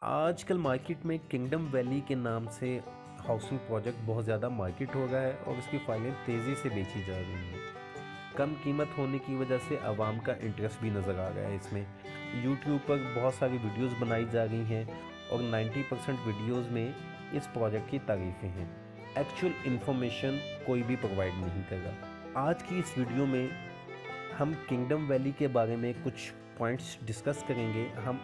आजकल मार्केट में kingdom valley के नाम से हाउसिंग प्रोजेक्ट बहुत ज़्यादा मार्केट हो रहा है और इसकी फाइलें तेज़ी से बेची जा रही हैं। कम कीमत होने की वजह से आवाम का इंटरेस्ट भी नज़र आ रहा है इसमें। यूट्यूब पर बहुत सारी वीडियोस बनाई जा रही हैं और 90% वीडियोस में इस प्रोजेक्ट की तारीफ़ें हैं। एक्चुअल इन्फॉर्मेशन कोई भी प्रोवाइड नहीं कर रहा। आज की इस वीडियो में हम किंगडम वैली के बारे में कुछ पॉइंट्स डिस्कस करेंगे। हम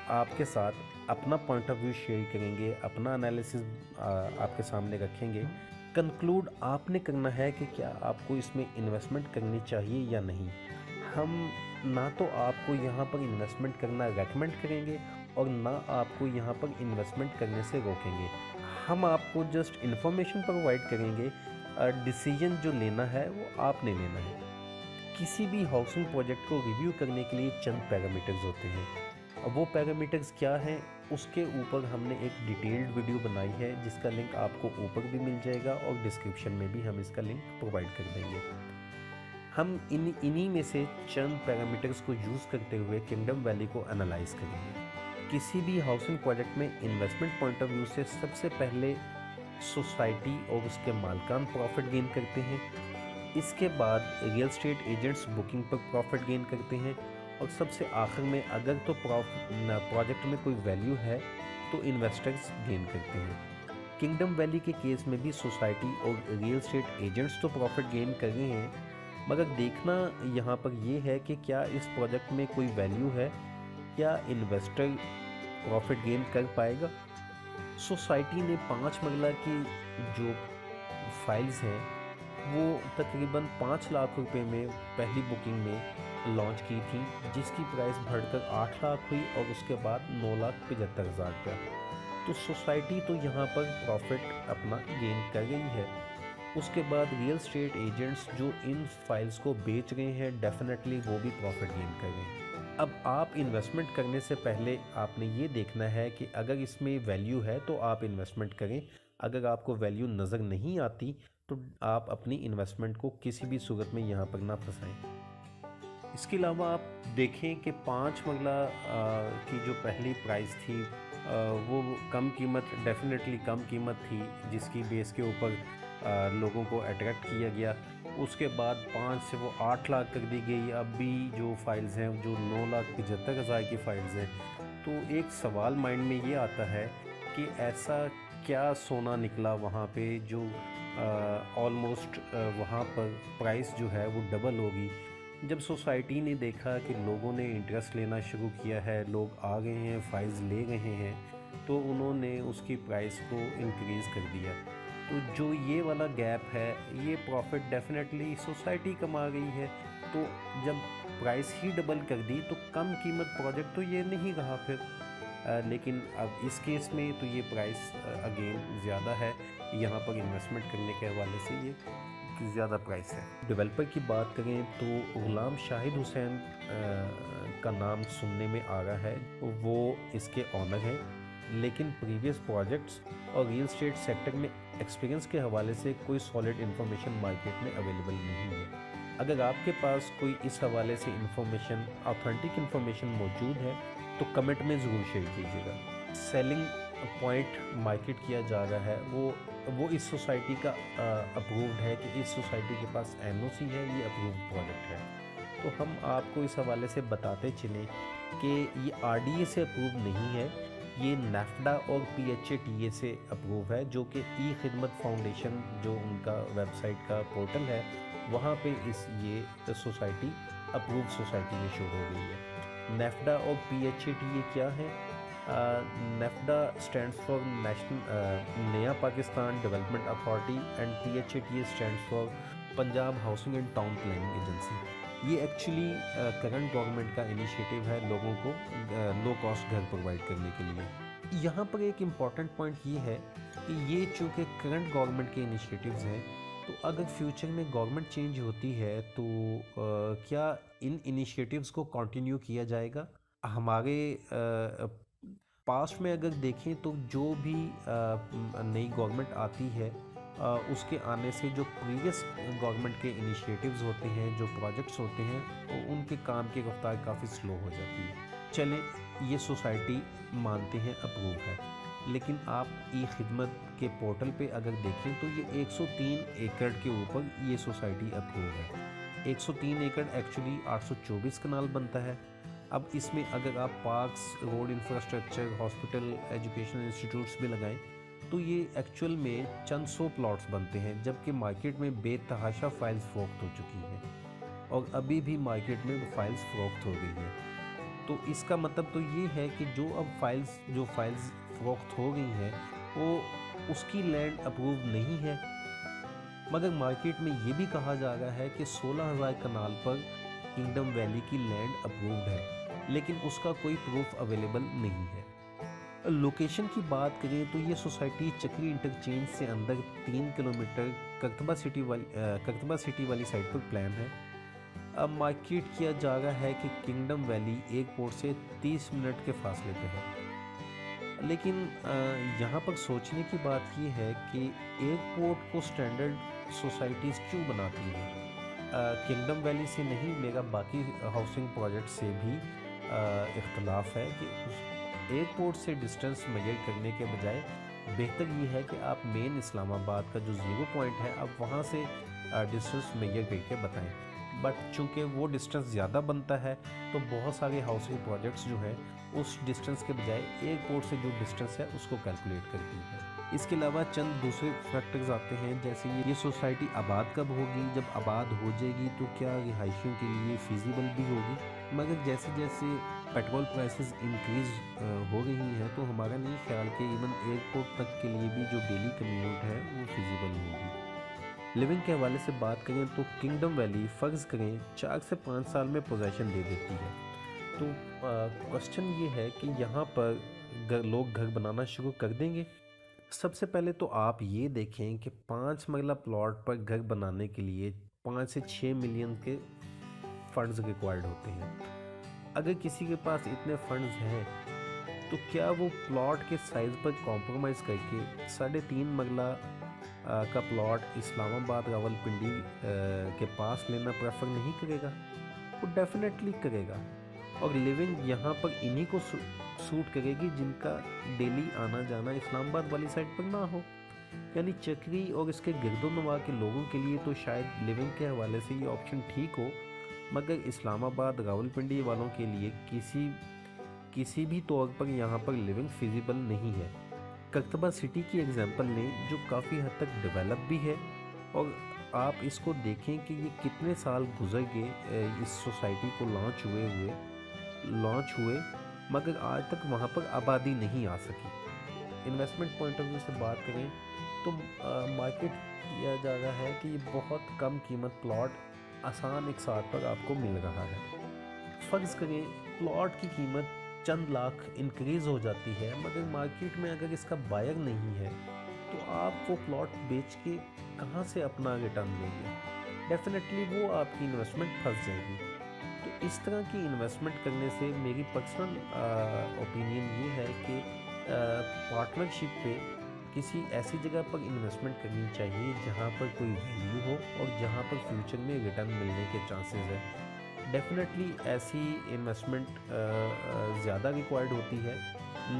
आपके साथ अपना पॉइंट ऑफ व्यू शेयर करेंगे, अपना एनालिसिस आपके सामने रखेंगे। कंक्लूड आपने करना है कि क्या आपको इसमें इन्वेस्टमेंट करनी चाहिए या नहीं। हम ना तो आपको यहाँ पर इन्वेस्टमेंट करना रेकमेंड करेंगे और ना आपको यहाँ पर इन्वेस्टमेंट करने से रोकेंगे। हम आपको जस्ट इन्फॉर्मेशन प्रोवाइड करेंगे। डिसीजन जो लेना है वो आपने लेना है। किसी भी हाउसिंग प्रोजेक्ट को रिव्यू करने के लिए चंद पैरामीटर्स होते हैं। अब वो पैरामीटर्स क्या हैं उसके ऊपर हमने एक डिटेल्ड वीडियो बनाई है जिसका लिंक आपको ऊपर भी मिल जाएगा और डिस्क्रिप्शन में भी हम इसका लिंक प्रोवाइड कर देंगे। हम इन्हीं में से चंद पैरामीटर्स को यूज़ करते हुए किंगडम वैली को एनालाइज करेंगे। किसी भी हाउसिंग प्रोजेक्ट में इन्वेस्टमेंट पॉइंट ऑफ व्यू से सबसे पहले सोसाइटी और उसके मालिकान प्रॉफिट गेन करते हैं। इसके बाद रियल एस्टेट एजेंट्स बुकिंग पर प्रॉफिट गेन करते हैं और सबसे आखिर में अगर तो प्रोजेक्ट में कोई वैल्यू है तो इन्वेस्टर्स गेन करते हैं। किंगडम वैली के केस में भी सोसाइटी और रियल एस्टेट एजेंट्स तो प्रॉफिट गेन कर रहे हैं, मगर देखना यहाँ पर ये है कि क्या इस प्रोजेक्ट में कोई वैल्यू है, क्या इन्वेस्टर प्रॉफिट गेन कर पाएगा। सोसाइटी ने 5 मरला की जो फाइल्स हैं वो तकरीबन 5 लाख रुपए में पहली बुकिंग में लॉन्च की थी, जिसकी प्राइस बढ़कर 8 लाख हुई और उसके बाद 9,75,000 रुपया। तो सोसाइटी तो यहाँ पर प्रॉफिट अपना गेन कर गई है। उसके बाद रियल एस्टेट एजेंट्स जो इन फाइल्स को बेच रहे हैं डेफिनेटली वो भी प्रॉफिट गेन कर रहे हैं। अब आप इन्वेस्टमेंट करने से पहले आपने ये देखना है कि अगर इसमें वैल्यू है तो आप इन्वेस्टमेंट करें। अगर आपको वैल्यू नज़र नहीं आती तो आप अपनी इन्वेस्टमेंट को किसी भी सूरत में यहाँ पर ना फंसाएं। इसके अलावा आप देखें कि 5 मरला की जो पहली प्राइस थी वो कम कीमत, डेफिनेटली कम कीमत थी, जिसकी बेस के ऊपर लोगों को अट्रैक्ट किया गया। उसके बाद 5 से वो 8 लाख कर दी गई। अब भी जो फाइल्स हैं जो 9,75,000 की फाइल्स हैं, तो एक सवाल माइंड में ये आता है कि ऐसा क्या सोना निकला वहाँ पे जो ऑलमोस्ट वहाँ पर प्राइस जो है वो डबल होगी। जब सोसाइटी ने देखा कि लोगों ने इंटरेस्ट लेना शुरू किया है, लोग आ गए हैं, फाइल्स ले रहे हैं, तो उन्होंने उसकी प्राइस को इंक्रीज़ कर दिया। तो जो ये वाला गैप है, ये प्रॉफिट डेफिनेटली सोसाइटी कमा गई है। तो जब प्राइस ही डबल कर दी तो कम कीमत प्रोजेक्ट तो ये नहीं रहा फिर। लेकिन अब इस केस में तो ये प्राइस अगेन ज़्यादा है। यहाँ पर इन्वेस्टमेंट करने के हवाले से ये ज़्यादा प्राइस है। डेवलपर की बात करें तो गुलाम शाहिद हुसैन का नाम सुनने में आ रहा है, वो इसके ऑनर हैं, लेकिन प्रीवियस प्रोजेक्ट्स और रियल एस्टेट सेक्टर में एक्सपीरियंस के हवाले से कोई सॉलिड इन्फॉर्मेशन मार्केट में अवेलेबल नहीं है। अगर आपके पास कोई इस हवाले से इन्फॉर्मेशन, ऑथेंटिक इन्फॉर्मेशन मौजूद है तो कमेंट में ज़रूर शेयर कीजिएगा। सेलिंग पॉइंट मार्केट किया जा रहा है वो इस सोसाइटी का अप्रूव्ड है कि इस सोसाइटी के पास एनओसी है, ये अप्रूव्ड प्रोजेक्ट है। तो हम आपको इस हवाले से बताते चलें कि ये आरडीए से अप्रूव नहीं है, ये नेफ्डा और पीएचए से अप्रूव है, जो कि ई खिदमत फाउंडेशन जो उनका वेबसाइट का पोर्टल है वहाँ पे ये सोसाइटी अप्रूव्ड सोसाइटी में शो हो गई है। नेफ्डा और पीएचए क्या है? नेफ्डा स्टैंड्स फॉर नेशनल नया Pakistan development authority and PHA stands for Punjab housing and town planning agency. ये एक्चुअली करंट गवर्नमेंट का इनिशिएटिव है लोगों को लो कॉस्ट घर प्रोवाइड करने के लिए। यहाँ पर एक इम्पॉर्टेंट पॉइंट ये है कि ये चूँकि करंट गवर्नमेंट के इनिशिएटिव्स हैं, तो अगर फ्यूचर में गवर्नमेंट चेंज होती है तो क्या इन इनिशिएटिव्स को कंटिन्यू किया जाएगा? हमारे पास्ट में अगर देखें तो जो भी नई गवर्नमेंट आती है उसके आने से जो प्रीवियस गवर्नमेंट के इनिशिएटिव्स होते हैं, जो प्रोजेक्ट्स होते हैं, तो उनके काम की रफ्तार काफ़ी स्लो हो जाती है। चलें, ये सोसाइटी मानते हैं अप्रूव है, लेकिन आप ई खिदमत के पोर्टल पे अगर देखें तो ये 103 एकड़ के ऊपर ये सोसाइटी अप्रूव है। 103 एकड़ एक्चुअली 824 कनाल बनता है। अब इसमें अगर आप parks, road infrastructure, hospital, educational institutes भी लगाएं तो ये एक्चुअल में चंद 100 प्लॉट्स बनते हैं, जबकि मार्केट में बेतहाशा फाइल्स फ़रोख्त हो चुकी हैं और अभी भी मार्केट में फाइल्स फ़रोख्त हो गई हैं। तो इसका मतलब तो ये है कि जो फाइल्स फ़रोख्त हो गई हैं वो उसकी लैंड अप्रूव नहीं है, मगर मार्केट में ये भी कहा जा रहा है कि 16,000 कनाल पर किंगडम वैली की लैंड अप्रूव्ड है, लेकिन उसका कोई प्रूफ अवेलेबल नहीं है। लोकेशन की बात करें तो ये सोसाइटी चक्री इंटरचेंज से अंदर 3 किलोमीटर करतबा सिटी वाली साइड पर प्लान है। अब मार्केट किया जा रहा है कि किंगडम वैली एयरपोर्ट से 30 मिनट के फासले पे है, लेकिन यहाँ पर सोचने की बात ये है कि एयरपोर्ट को स्टैंडर्ड सोसाइटीज़ क्यों बनाती हैं। किंगडम वैली से नहीं, मेरा बाकी हाउसिंग प्रोजेक्ट से भी इख्तलाफ है कि एयरपोर्ट से डिस्टेंस मेजर करने के बजाय बेहतर ये है कि आप मेन इस्लामाबाद का जो ज़ीरो पॉइंट है आप वहाँ से डिस्टेंस मेजर करके बताएं। बट चूँकि वो डिस्टेंस ज़्यादा बनता है तो बहुत सारे हाउसिंग प्रोजेक्ट्स जो हैं उस डिस्टेंस के बजाय एयरपोर्ट से जो डिस्टेंस है उसको कैलकुलेट करती है। इसके अलावा चंद दूसरे फैक्टर्स आते हैं, जैसे ये सोसाइटी आबाद कब होगी, जब आबाद हो जाएगी तो क्या रिहायशियों के लिए फ़ीज़िबल भी होगी। मगर जैसे जैसे पेट्रोल प्राइसेस इंक्रीज़ हो रही हैं तो हमारा नहीं ख्याल कि इवन एयरपोर्ट तक के लिए भी जो डेली कम्यूट है वो फ़ीज़िबल होगी। लिविंग के हवाले से बात करें तो किंगडम वैली फ़र्ज़ करें 4 से 5 साल में पोजेसन दे देती है, तो क्वेश्चन ये है कि यहाँ पर लोग घर बनाना शुरू कर देंगे। सबसे पहले तो आप ये देखें कि 5 मरला प्लॉट पर घर बनाने के लिए 5 से 6 मिलियन के फंड्स रिक्वायर्ड होते हैं। अगर किसी के पास इतने फंड्स हैं तो क्या वो प्लॉट के साइज़ पर कॉम्प्रोमाइज़ करके 3.5 मरला का प्लॉट इस्लामाबाद रावलपिंडी के पास लेना प्रेफर नहीं करेगा? वो डेफिनेटली करेगा, और लिविंग यहाँ पर इन्हीं को सूट करेगी जिनका डेली आना जाना इस्लामाबाद वाली साइड पर ना हो। यानी चक्री और इसके गिरदोनवा के लोगों के लिए तो शायद लिविंग के हवाले से ये ऑप्शन ठीक हो, मगर इस्लामाबाद रावलपिंडी वालों के लिए किसी भी तौर पर यहाँ पर लिविंग फिजिबल नहीं है। करतबा सिटी की एग्जांपल लें जो काफ़ी हद तक डेवलप भी है, और आप इसको देखें कि ये कितने साल गुजर गए इस सोसाइटी को लॉन्च हुए मगर आज तक वहाँ पर आबादी नहीं आ सकी। इन्वेस्टमेंट पॉइंट ऑफ व्यू से बात करें तो मार्केट किया जा रहा है कि ये बहुत कम कीमत प्लॉट आसान एक साथ पर आपको मिल रहा है। फ़र्ज़ करें प्लॉट की कीमत चंद लाख इंक्रीज़ हो जाती है, मगर मार्केट में अगर इसका बायर नहीं है तो आप वो प्लॉट बेच के कहाँ से अपना रिटर्न लेंगे। डेफिनेटली वो आपकी इन्वेस्टमेंट फंस जाएगी। तो इस तरह की इन्वेस्टमेंट करने से मेरी पर्सनल ओपिनियन ये है कि पार्टनरशिप पे किसी ऐसी जगह पर इन्वेस्टमेंट करनी चाहिए जहाँ पर कोई वैल्यू हो और जहाँ पर फ्यूचर में रिटर्न मिलने के चांसेस है। डेफिनेटली ऐसी इन्वेस्टमेंट ज़्यादा रिक्वायर्ड होती है,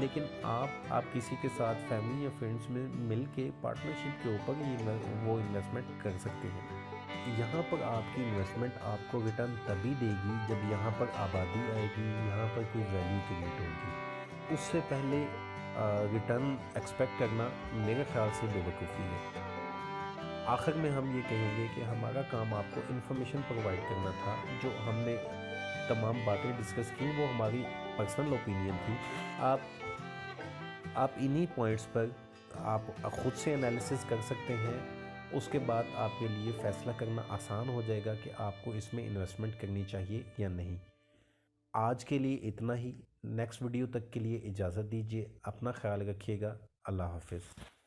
लेकिन आप किसी के साथ फैमिली या फ्रेंड्स में मिल के पार्टनरशिप के ऊपर वो इन्वेस्टमेंट कर सकते हैं। यहाँ पर आपकी इन्वेस्टमेंट आपको रिटर्न तभी देगी जब यहाँ पर आबादी आएगी, यहाँ पर कोई वैल्यू क्रिएट होगी। उससे पहले रिटर्न एक्सपेक्ट करना मेरे ख्याल से बेवकूफ़ी है। आखिर में हम ये कहेंगे कि हमारा काम आपको इन्फॉर्मेशन प्रोवाइड करना था। जो हमने तमाम बातें डिस्कस की वो हमारी पर्सनल ओपिनियन थी। आप इन्हीं पॉइंट्स पर आप ख़ुद से एनालिसिस कर सकते हैं। उसके बाद आपके लिए फ़ैसला करना आसान हो जाएगा कि आपको इसमें इन्वेस्टमेंट करनी चाहिए या नहीं। आज के लिए इतना ही। नेक्स्ट वीडियो तक के लिए इजाज़त दीजिए। अपना ख्याल रखिएगा। अल्लाह हाफ़िज़।